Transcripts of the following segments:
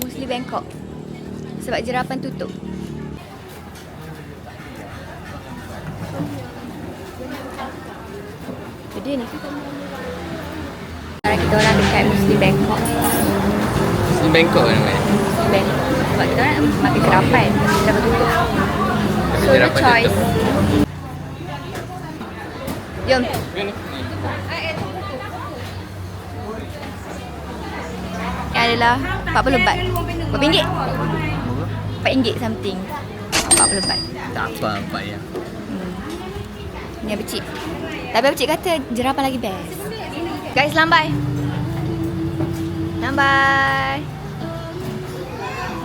Muslim Bangkok. Sebab Jerapan tutup. Jadi ni. Sekarang kita orang dekat Muslim Bangkok. Muslim Bangkok kan namanya? Muslim Bangkok. Sebab kita orang makan Jerapan. Jerapan tutup. So no choice. Jom. Yang adalah 40 baht. Berapa ringgit? RM4 something. 40 baht. Tak apa, nampak ya. Ni Abang Cik. Tapi Abang Cik kata Jerapan lagi best. Guys, lambai. Lambai.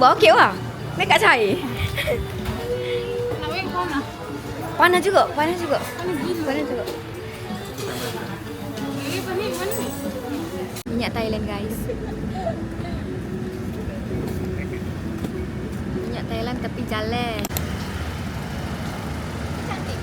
Buat okey wah. Dekat cair. Panas juga, panas juga. Panas juga. Minyak Thailand guys. Minyak Thailand tapi jalan. Cantik.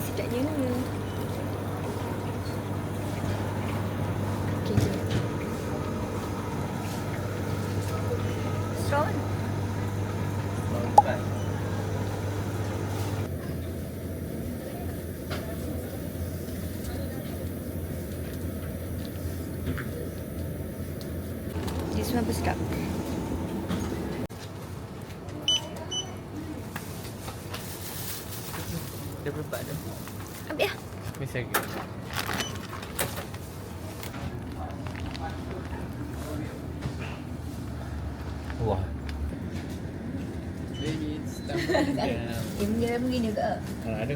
Sedapnya ni. Okey. Strong. Dia semua bersedap. Dia berempat tu. Ambil lah. Mesti lagi. Wah. Dia begini ke? Kalau ada.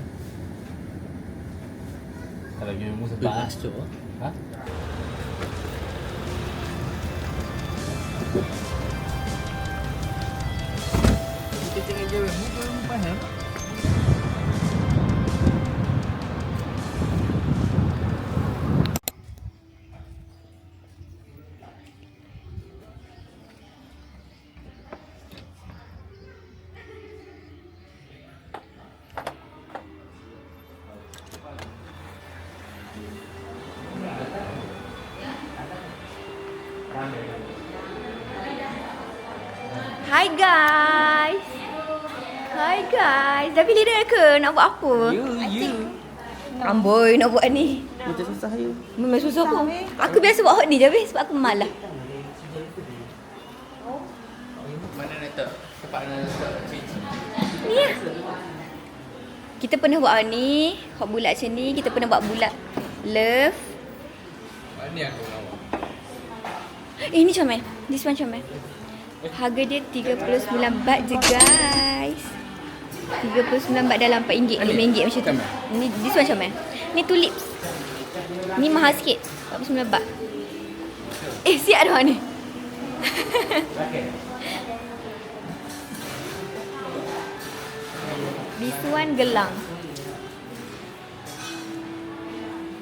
Kalau you mu sebab tu. Ha? Kita tengok je, mu belum faham. Hi guys. Hi guys. Dah pilih dah ke nak buat apa? You. Amboi nak buat ni. Macam susah you. Memang susah pun. Aku biasa buat hot ni je sebab aku malas. Mana nak letak? Tempat nak letak cincin. Ni lah. Kita pernah buat ni, hot bulat macam ni. Kita pernah buat bulat love. Mana aku nak buat? Ni comel. This one comel. Harga dia 39 baht je guys. 39 baht dalam RM4, RM5 macam tu. Ni this one comel. Ni tulips. Ni mahal sikit. 49 baht. Siap dah ni. This one gelang.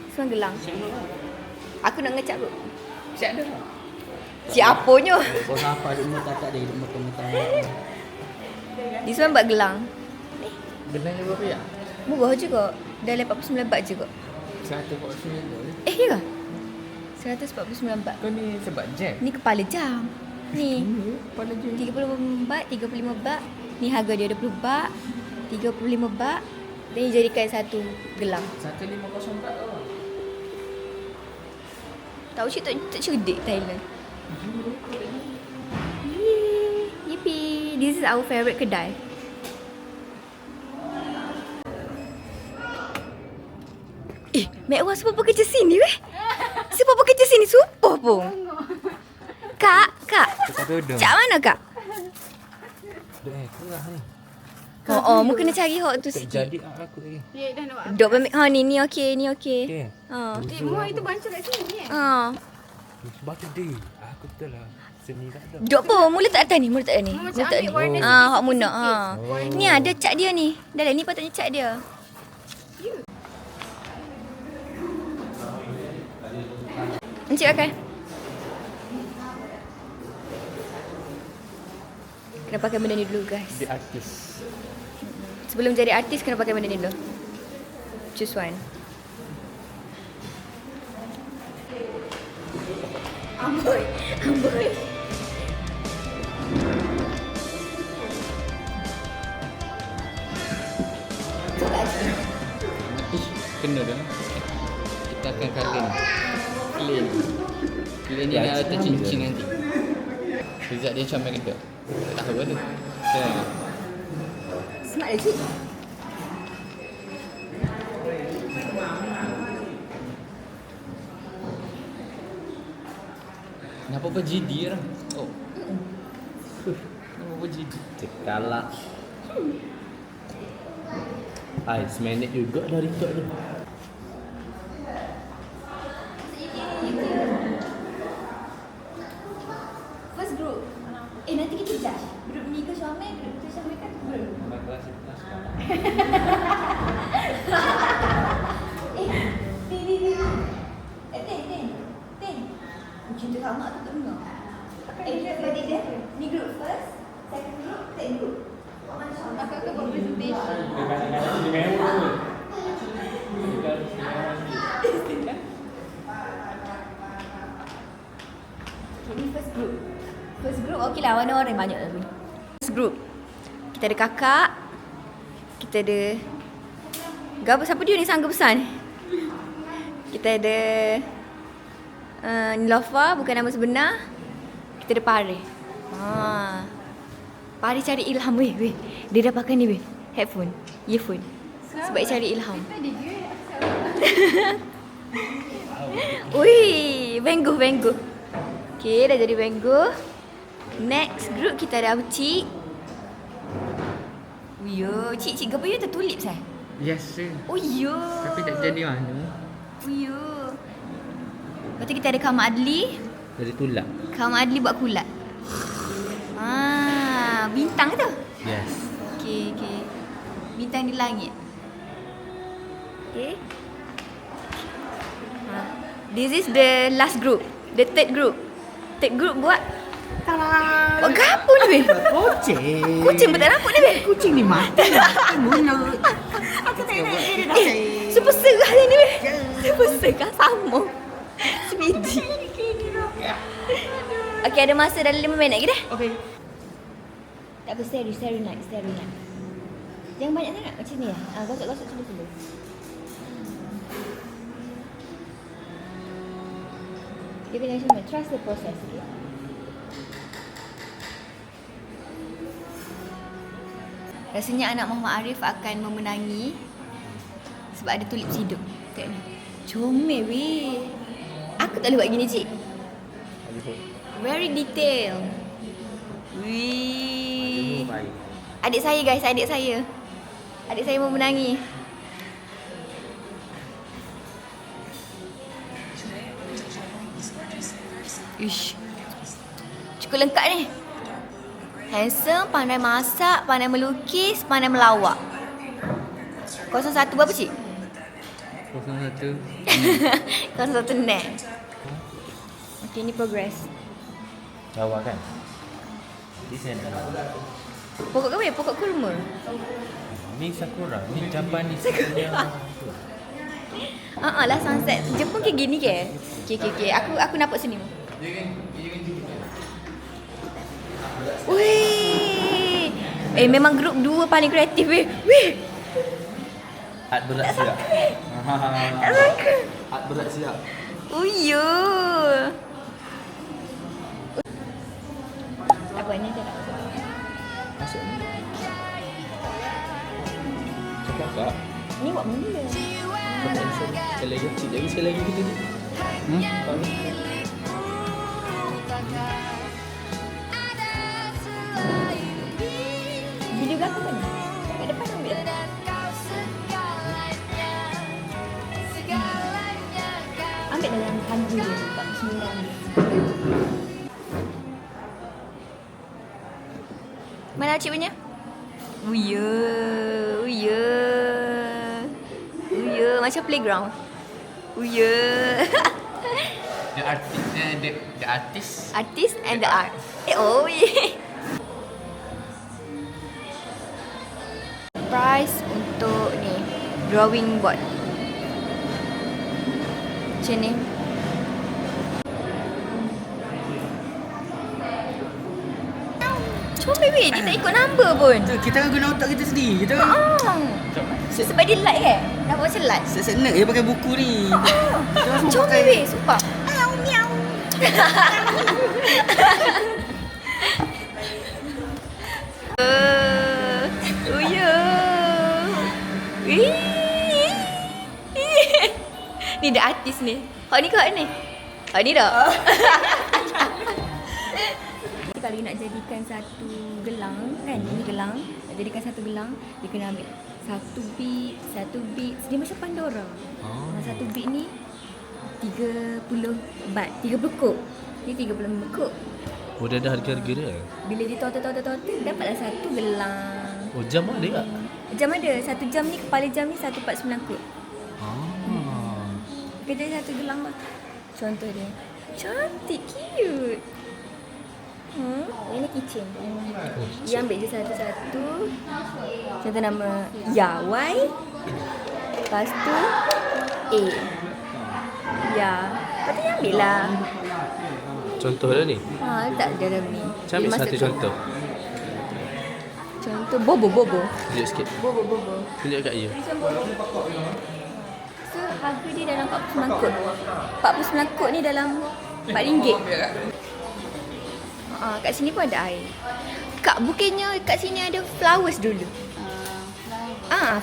This one gelang. Aku nak ngecap kot. Siap dah. Siapanya? Kau apa dia tak ada hidup mentang-mentang. This one buat gelang. Benarnya berapa ya? Murah juga. Dalam 49 baht je kot. 149. Ya ke? 149 baht. Kau ni sebab jam. Ni kepala jam. Ni Kepala jam. 30 baht, 35 baht. Ni harga dia 20 baht, 35 baht. Dan dijadikan satu gelang. 150 baht tau. Tahu cik tak cerdik Thailand. Yippee. This is our favourite kedai. Mek Wah siapa kerja sini weh? Siapa kerja sini? Sumpah pun. Kak. Cak mana kak? Kurang ni. Mu kena cari hot tu sikit. Jadi aku lagi. Ya, dah nak buat. Dok ni okey, ni okey. Okey. Ha. Mu itu bancuk kat sini ni. Ha. Sebab tu dia. Aku betul lah. Seni tak ada. Duk apa? Mula tak atas ni, mula tak ada ni. Mula tak ada ni. Hak Muna. Ni ada cat dia ni. Dah lah, ni patutnya cat dia. Encik pakai. Kena pakai benda ni dulu guys. Dia artis. Sebelum jadi artis kena pakai benda ni dulu. Choose one. Amboi. Kena dah. Kita akan clean ni Ya, dah letak cincin cincin je. nanti. Result dia macam mana kita? Tak tahu ada. Smart lagi. Kenapa apa GD lah? Oh. Kenapa apa GD? Cekalak. Hai, seminit juga dah record tu. First group. Nanti kita judge. Group ni ke Syamil, group tu Syamil kan group. Kelas. Ten. Cinta sama tu tak dengar. Kita bagi dia. Ni group first, second group, third group. Kakak buat presentation. Okay, ni first group. First group okey lah, warna orang banyak tapi. First group. Kita ada kakak. Kita ada Gapa siapa dia ni sangga besar ni? Kita ada Nilofa, bukan nama sebenar. Kita ada Pare. Pare cari ilham weh. Dia dah pakai ni weh. Headphone, earphone. Sebab dia cari ilham. Ui, Benggu. Okay, dah jadi Benggu. Next group kita ada Cik. Yo, Cik gapa you tertulip saya? Yes sir. Oh yo. Tapi tak jadi mana. Oh yo. Lepas tu kita ada Kak Mak Adli. Dari tulak. Kak Mak Adli buat kulat. Bintang tu. Yes. Okay. Bintang di langit. Okay. This is the last group. The third group. Third group buat buat gapo ni weh? Kucing pun tak nampak ni weh. Kucing ni mati. Mulut. Aku tak nak dia dah say. Super serah ni weh. Super serah sama. Sebiji. Okay, ada masa dalam 5 minit ke dah? Okay. Tak apa, stay night. Jangan banyak sangat macam ni lah. Gosok selu-selu. Dia kena macam mana? Trust the process, okay? Rasanya anak Muhammad Arif akan memenangi sebab ada tulip hidup. Tengok ni. Comel weh. Aku tak boleh buat gini, Cik. Very detail. Wih. Adik saya guys, adik saya. Adik saya memenangi. Ish. Cukup lengkap ni. Handsome, pandai masak, pandai melukis, pandai melawak. 01 berapa cik? 01. 01 net. Okay, ni progress. Jawa kan? Desain kan? Pokok apa ya? Pokok kurma. Ni Sakura, ni Japanese punya. Lah sunset. Jepun kayak gini ke? Okay. Aku nampak sini. Wih. Memang grup 2 paling kreatif weh. Art berat siap. Tak sangka. Art berat siap. Oh yo. Apa ni tak? Masuk ni. Cakap tak? Ni buat benda. Sekali lagi cik lagi sekali lagi kita ni. Kau ni. Video belakang kan? Kat depan ambil. Ambil dah yang harga dia RM49. Mana cik punya? Oh ya. Oh ya. Oh ya. Macam playground. Oh ya. The artist. Artist and the art. Oh yeah. Price untuk ni drawing board. Macam ni. Cuma baby, dia tak ikut number pun. Kita kan guna otak kita sendiri. Kita kan Sebab dia light kan? Nampak macam light. senang dia pakai buku ni. Cuma baby, sumpah. Miau miau. Oh ya. Ni dah artis ni. Hak ni ke hak ni? Hak ni dah. Kalau nak jadikan satu gelang kan, ini gelang, nak jadikan satu gelang, dia kena ambil satu bit, dia macam Pandora. Satu bit ni 30 baht, 30 kop. Ni 30 kop. Oh, dia ada harga-harga dia. Bila dia total dapatlah satu gelang. Oh, jam ada tak? Jam ada. Satu jam ni, kepala jam ni 149 kop. Kita jadi satu gelang lah. Contoh dia. Cantik, cute. Ini kitchen. Dia ambil je satu-satu. Contoh nama Ya, Y. Lepas tu A. Ya. Lepas tu dia ambil lah. Contoh dah ni. Letak dalam ni. Macam ambil satu contoh. Contoh bobo. Tunjuk sikit. Bobo. Tunjuk kat you. Macam bobo. So harga dia dalam 49 kot. 49 kot ni dalam RM4. Kat sini pun ada air. Kak, bukannya kat sini ada flowers dulu?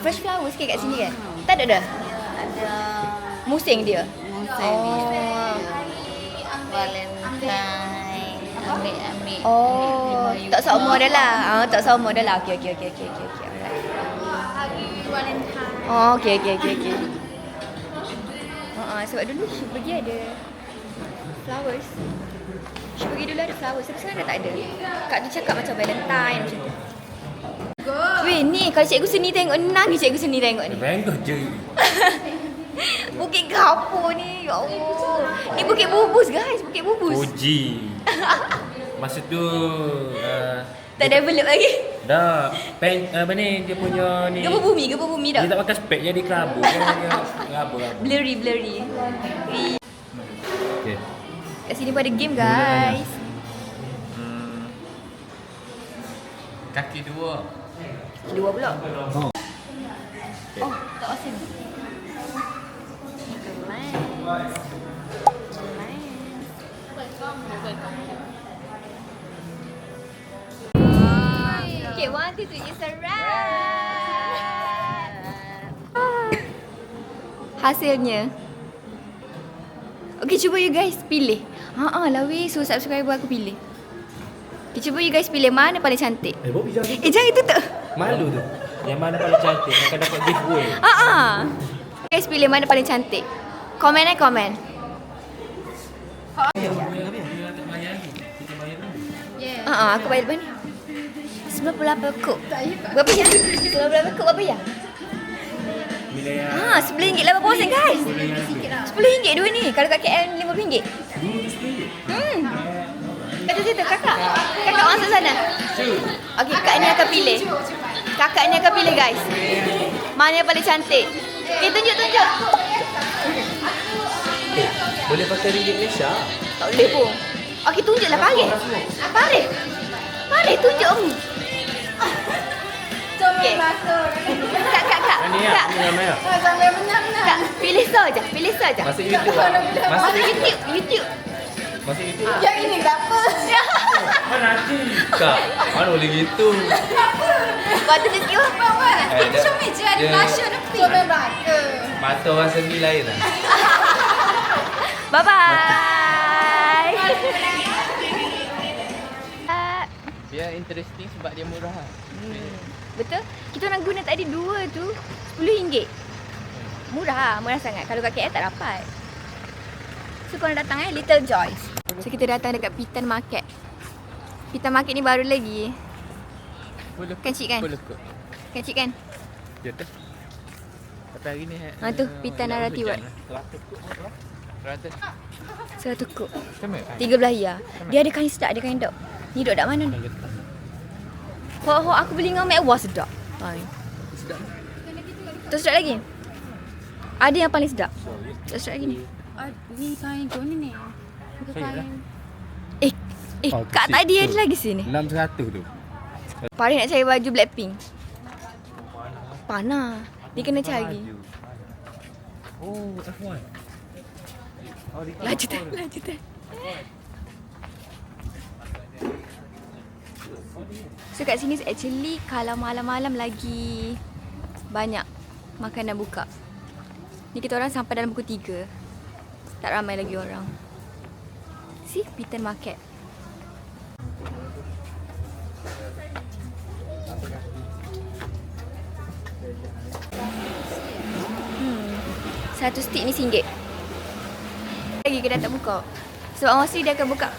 Fresh flowers ke kat sini kan? Tak ada dah? Ada Musim dia? musim Valentine. Ambil. Tak sama dah lah. Tak sama dah lah. Okey. Okey. Sebab dulu Syuk pergi ada flowers. Syuk pergi dulu ada flowers. Tapi sekarang dah tak ada. Kak tu cakap macam Valentine macam tu. Weh, ni kalau Cikgu Seni tengok, nangis Cikgu Seni tengok ni. Bangga je. Bukit Kapur ni, ya Allah. Ni Bukit Bubus guys, Bukit Bubus. Uji. Masa tu Tak develop lagi. dah apa ni dia punya ni. Gempa bumi dah. Dia tak pakai spek jadi kelabu. Dia kelabu. Blurry. Okey. Kat sini pun ada game guys. Kaki dua. Dua pula. Tak asing. Okay, 1, 2, 3, it's a wrap. Hasilnya. Okay, cuba you guys pilih. Lawi, so subscriber aku pilih. Okay, cuba you guys pilih mana paling cantik. Bobi jangan. Jangan tutup. Malu tu. Yang mana paling cantik akan dapat giveaway. Guys, pilih mana paling cantik. Komen. Aku bayar lepas ni 98 kop. Berapa ya? 98 kop berapa ya? Bila yang RM10.80 guys. RM10 dua ni. Kalau kat KL RM5. Kat situ kakak masuk sana. Okey, kak ni akan pilih. Kakak ni akan pilih guys. Mana yang paling cantik? Okay, tunjuk. Boleh pakai ringgit Malaysia? Tak boleh pun. Okey, tunjuklah Farid. Farid tunjuk. Okey. Kak. ni ya, ni ramai ah. Kak, pilih saja. Masuk YouTube ah. Masuk YouTube. Masuk YouTube. Yang ini berapa? Mana nanti? Kak, mana boleh gitu? Waktu tu sikit apa? Show me je ada blusher nak pergi. Coba berapa? Mata orang seni lain lah. Bye-bye. Dia interesting sebab dia murah. Betul? Kita orang guna tadi dua tu RM10. Murah sangat. Kalau kat KL tak dapat. So korang datang Little Joys. So kita datang dekat Pitan Market. Pitan Market ni baru lagi. Kan cik kan? Kan cik kan? Ya dah. Tapi hari ni Tu Pitan Narati Road. 100 kok. Sama. 13 ya. Dia ada kain sedap, ada kain dok. Ni dok dak mana ni? Ho aku beli dengan mewah sedap. Sedap. Tu sedap lagi. Ada yang paling sedap. Sedap lagi ni. Ni kain kau ni. Bukan kain. Kak tadi ada lagi sini. 600 tu. Paling nak cari baju Blackpink. Panah. Dia kena cari. Oh, F1. Lanjutan. So kat sini actually kalau malam-malam lagi banyak makanan buka. Ni kita orang sampai dalam pukul 3. Tak ramai lagi orang. See, Pitan Market. Satu stick ni RM1. Lagi kedai tak buka. Sebab mostly dia akan buka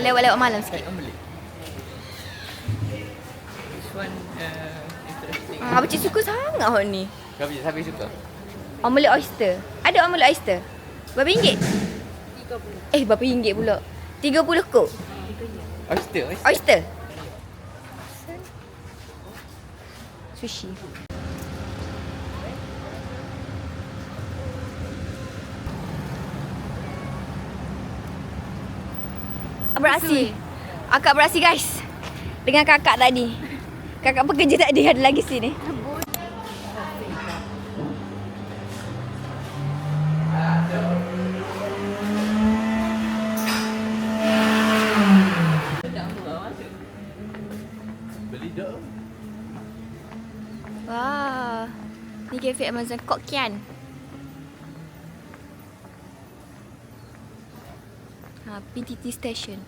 lewat-lewat malam sikit. This one interesting. Abang cik suka sangat hot ni. Siapa suka? Omelette oyster. Ada omelette oyster? Berapa ringgit? 30. Berapa ringgit pula? 30 kok. Oyster. Sushi. Beraksi. Akak beraksi guys. Dengan kakak tadi. Kakak pekerja tadi ada lagi sini. Wah. Ni kafe Amazon Kok Kian. PTT Station.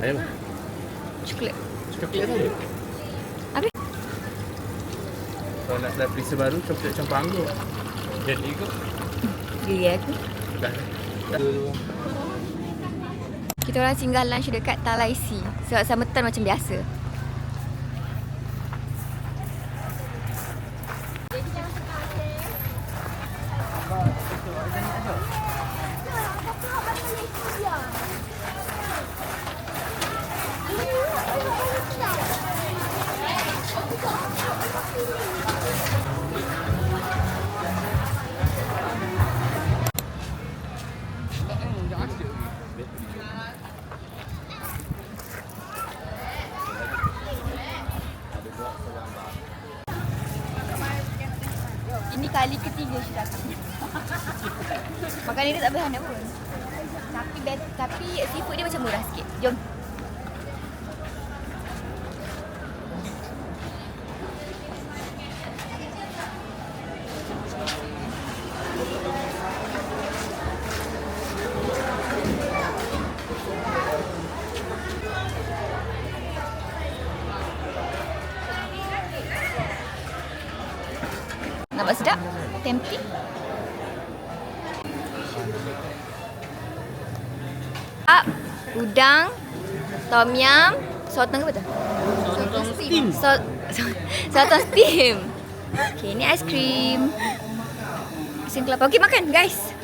Ayam. Coklat. Coklat saja. Apa? Kalau nak lapis baru coklat campur anggur. Jadi ke? Gigi aku. Dah. Kita orang singgah lunch dekat Talaisi. Sebab summertime macam biasa. Ini kali ketiga Syed datang. Makan dia tak berhana pun. Tapi seafood dia macam murah sikit. Jom. Nampak sedap? Tempting? Udang, tom yum, sotong apa tu? Sotong steam. Sotong steam. Okay, ni ais krim. Pisang kelapa. Okay, makan guys.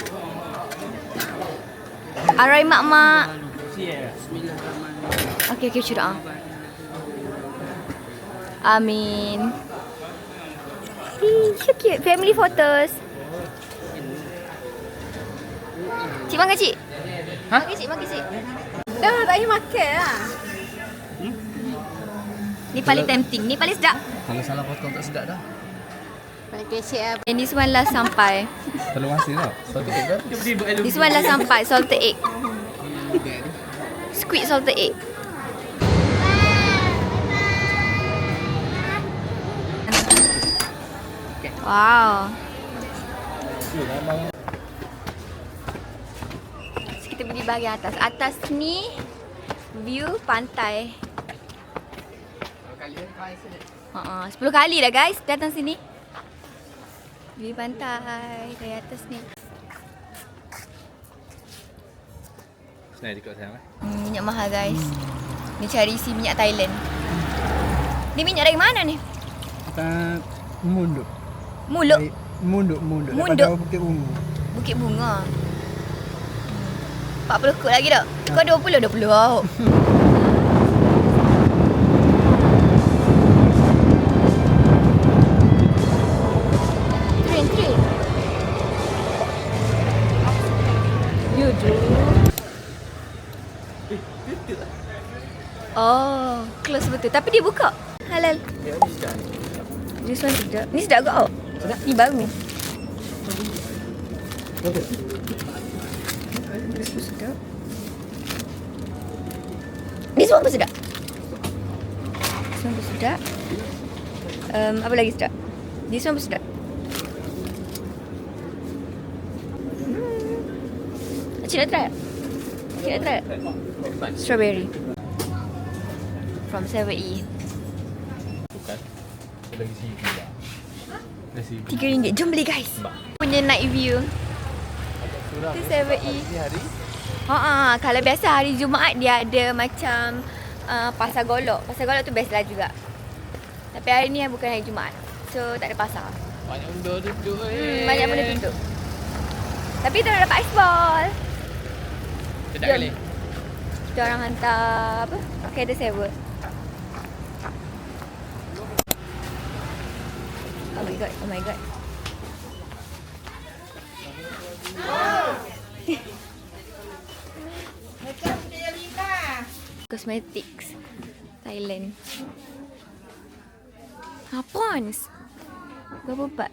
Arai mak-mak. Okay, curah. Amin. So cute. Family photos. Cik makan cik? Ha? Makan cik. Dah tak payah makan lah. Ni paling tempting. Ni paling sedap. Kalau salah potong tak sedap dah. Paling kecil lah. Ini semua last sampai. Telur asin tau. Satu egg dah. This one last sampai. Salted egg. Squid salted egg. Wow. So, kita pergi bahagian atas. Atas ni view pantai. 10 kali dah guys datang sini. View pantai dari atas ni. Senang dekat sayang. Minyak mahal guys. Ni cari isi minyak Thailand. Ni minyak dari mana ni? Kita munduk. Muluk. Munduk. Munduk. Daripada Bukit Bunga. Bukit Bunga. 40 kod lagi tak? Kau 20 awak. Train. You do. Oh, close betul. Tapi dia buka. Halal. This one sedap. Ni sedap ke awak? Sedap. Ni baru ni. This pun sedap. This one pun sedap. This one pun sedap. Apa lagi sedap? This one pun sedap. Cik nak try? Strawberry. From 7E. Bukan. Lagi CV lah. Lagi CV. RM3. Jom beli guys. Punya night view. Itu 7E. Hari? Kalau biasa hari Jumaat dia ada macam pasar golok. Pasar golok tu best lah juga. Tapi hari ni bukan hari Jumaat. So tak ada pasar. Banyak benda duduk Banyak benda tutup. Tapi kita dah dapat ice ball. Sedap Jom. kali. Kita orang hantar apa? Cadet sewa. Oh my god. Cosmetics Thailand. Pons. Berapa baht?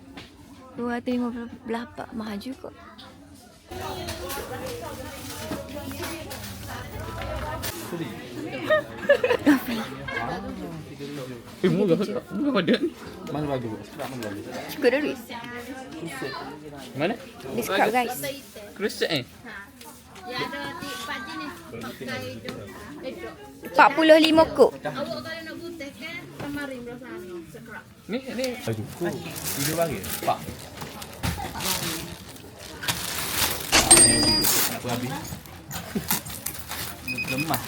250 mahal juga. Murah pada ni. Mana bagus? Sekarang mana bagus? Cukup dah duit. Mana? Discount guys. Krusek 45 kok. Ni. Bajuku. Video bagi. Pak. Nak habis. Lemah.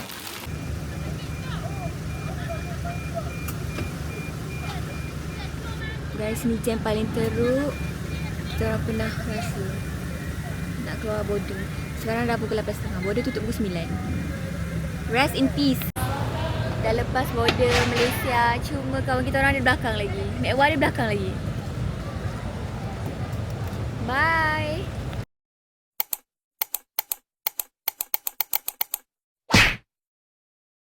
Guys, ni jam paling teruk. Kita orang pernah rasa nak keluar border. Sekarang dah pukul 8.30. Border tutup pukul 9. Rest in peace. Dah lepas border Malaysia. Cuma kawan kita orang ada belakang lagi. Mek Wah ada belakang lagi. Bye.